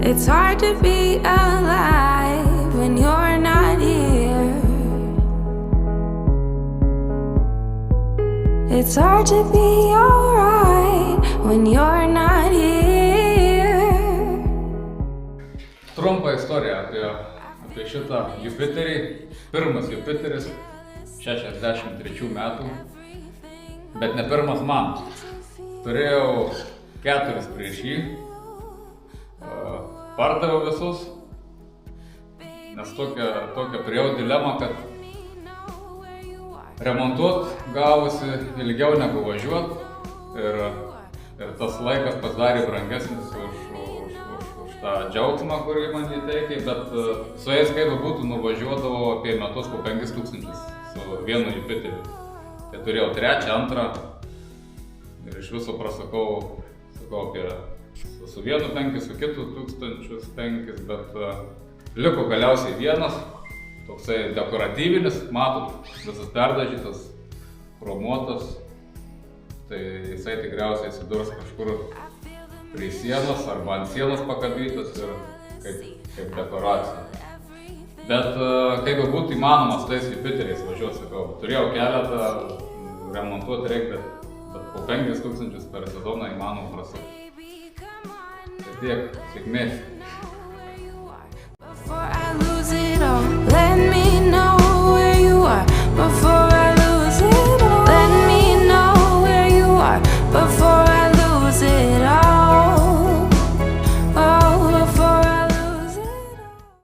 It's hard to be alive when you're not here. It's hard to be alright when you're not here. Trumpa istorija apie šitą Jupiterį. Pirmas Jupiteris, 63 metų, bet ne pirmas man. Turėjau 4 prieš jį, pardaviau visus, nes tokią turėjau dilemą, kad remontuot gavosi ilgiau negu važiuot ir tas laikas pasidarė brangesnis už tą džiaugsmą, kurį man įteikė, bet su jais kaip būtų nuvažiuodavo apie metus po 5000 su vienu Jupiteriu. Tai turėjau 3, 2 ir iš viso prasakau apie su vienu 5, su kitu 1005, bet liko galiausiai vienas, toksai dekoratyvinis, matot, visas perdažytas, chromuotas, tai jisai tikriausiai atsidurs kažkur prie sienos arba ant sienos pakabytas ir kaip dekoracija. Bet kaip būtų įmanomas tais Jupiteriais važiuoti, sakau, turėjau keletą, remontuoti reikia, bet po 5000 per sezoną įmanoma prasukti. Tai tiek, sėkmės. Before I lose it all.